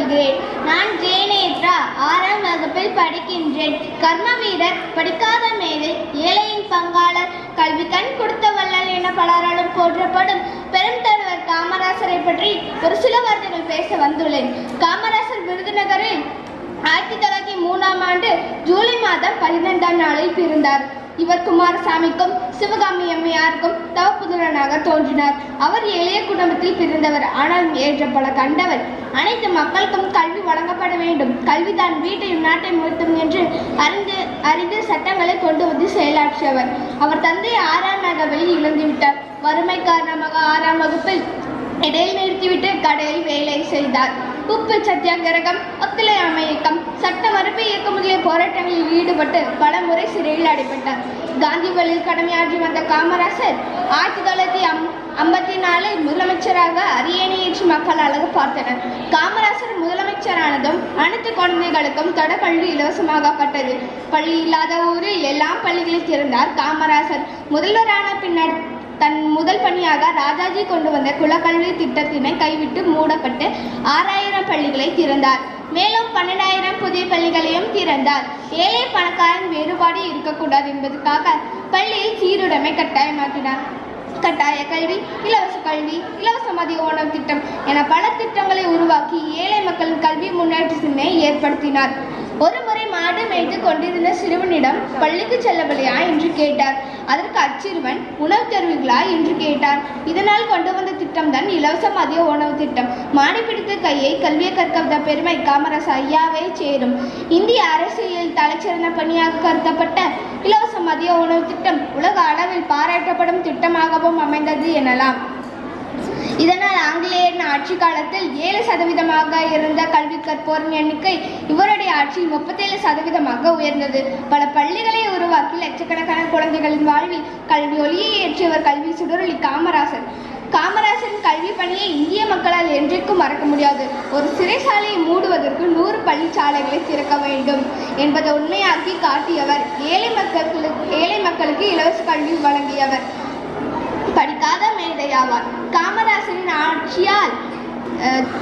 சொல்கிறேன். நான் ஜெயநேத்ரா 6ஆம் வகுப்பில் படிக்கின்றேன். கர்ம வீரர், படிக்காத மேதை, ஏழையின் பங்காளர், கல்வி கண் கொடுத்த வள்ளல் என பலராலும் போற்றப்படும் பெரும் தலைவர் காமராசரை பற்றி ஒரு சில வார்த்தைகள் பேச வந்துள்ளேன். காமராசர் விருதுநகரில் 1903ஆம் ஆண்டு ஜூலை மாதம் 12ஆம் நாளில் பிறந்தார். இவர் குமாரசாமிக்கும் சிவகாமி அம்மையாருக்கும் தவப்புதல்வனாக தோன்றினார். அவர் எளிய குடும்பத்தில் பிறந்தவர். ஆனால் ஏற்ற பல கண்டவர். அனைத்து மக்களுக்கும் கல்வி வழங்கப்பட வேண்டும், கல்விதான் வீட்டையும் நாட்டையும் உயர்த்தும் என்று அறிந்து சட்டங்களை கொண்டு வந்து செயலாற்றியவர். அவர் தந்தை 6ஆம் வகுப்பில் இழந்துவிட்டார். வறுமை காரணமாக 6ஆம் வகுப்பில் இடையில் நிறுத்திவிட்டு கடையில் வேலை செய்தார். உப்பு சத்தியாகிரகம், ஒத்துழையாமை இயக்கம், சட்ட மறுப்பு இயக்கம் முதலிய போராட்டங்களில் ஈடுபட்டு பல முறை சிறையில் அடைபட்டார். காந்தி வழியில் கடமையாற்றி வந்த காமராசர் 1954 முதலமைச்சராக அரியணை ஏற்றி மக்கள் அழகு பார்த்தனர். காமராசர் முதலமைச்சரானதும் அனைத்து குழந்தைகளுக்கும் தொடர்கல்வி இலவசமாகப்பட்டது. பள்ளி இல்லாத ஊரில் எல்லாம் பள்ளிகளில் திறந்தார் காமராசர். முதல்வரான பின்னர் தன் முதல் பணியாக ராஜாஜி கொண்டு வந்த குலக்கல்வி திட்டத்தினை கைவிட்டு மூடப்பட்டு 6000 பள்ளிகளை திறந்தார். மேலும் 12,000 புதிய பள்ளிகளையும் திறந்தார். ஏழை பணக்காரன் வேறுபாடு இருக்கக்கூடாது என்பதற்காக பள்ளியில் சீருடைமை கட்டாயமாக்கினார். கட்டாய கல்வி, இலவச கல்வி, இலவச மதிய உணவு திட்டம் என பல திட்டங்களை உருவாக்கி ஏழை மக்களின் கல்வி முன்னேற்றத்தினை ஏற்படுத்தினார். ஒரு முறை மாடு மேய்த்து கொண்டிருந்த சிறுவனிடம் பள்ளிக்கு செல்லவில்லையா என்று கேட்டார். அதற்கு அச்சிறுவன் உணவு தருவீர்களா என்று கேட்டார். இதனால் கொண்டு வந்த திட்டம் தான் இலவச மதிய உணவு திட்டம். மாடி பிடித்த கையை கல்வியை கற்க பெருமை காமராசர் ஐயாவே சேரும். இந்திய அரசியலில் தலைச்சிறந்த பணியாக கருதப்பட்ட இலவச மதிய உணவு திட்டம் உலக அளவில் பாராட்டப்படும் திட்டமாகவும் அமைந்தது எனலாம். இதனால் ஆங்கிலேயரின் ஆட்சி காலத்தில் 7% இருந்த கல்வி கற்போரின் எண்ணிக்கை இவருடைய ஆட்சியில் 37% உயர்ந்தது. பல பள்ளிகளை உருவாக்கி லட்சக்கணக்கான குழந்தைகளின் வாழ்வில் கல்வி ஒளியை ஏற்றியவர் கல்வி சுடரொளி காமராசர். காமராசரின் கல்வி பணியை இந்திய மக்களால் என்றைக்கும் மறக்க முடியாது. ஒரு சிறைச்சாலையை மூடுவதற்கு 100 பள்ளிச்சாலைகளை திறக்க வேண்டும் என்பதை உண்மையாக்கி காட்டியவர். ஏழை மக்களுக்கு இலவச கல்வி வழங்கியவர். படிக்காத மேதையாவார். காமராசரின் ஆட்சியால்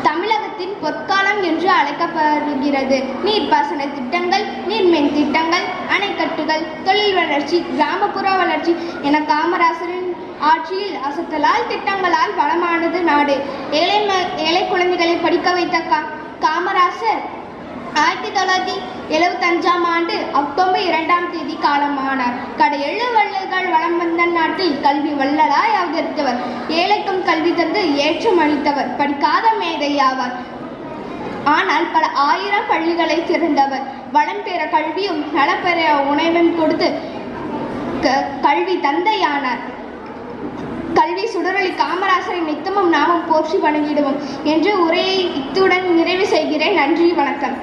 தமிழகத்தின் பொற்காலம் என்று அழைக்கப்படுகிறது. நீர்ப்பாசன திட்டங்கள், நீர்மின் திட்டங்கள், அணைக்கட்டுகள், தொழில் வளர்ச்சி, கிராமப்புற வளர்ச்சி என காமராசரின் ஆட்சியில் அசத்தலால் திட்டங்களால் வளமானது நாடு. ஏழை குழந்தைகளை படிக்க வைத்த காமராசர் 1975ஆம் ஆண்டு அக்டோபர் 2ஆம் தேதி காலமானார். கடையெழு வள்ளல்கள் வளம் வந்த நாட்டில் கல்வி வள்ளலாய் அவதரித்தவர். ஏழைக்கும் கல்வி தந்து ஏற்றம் அளித்தவர். படிக்காத மேதையாவார். ஆனால் பல 1000 பள்ளிகளை திறந்தவர். வளம் பெற கல்வியும் நலப்பெற உணவும் கொடுத்து கல்வி தந்தையானார். கல்வி சுடரொளி காமராசரை நித்தமும் நாமும் போற்றி வணங்கிடுவோம் என்று உரையை இத்துடன் நிறைவு செய்கிறேன். நன்றி, வணக்கம்.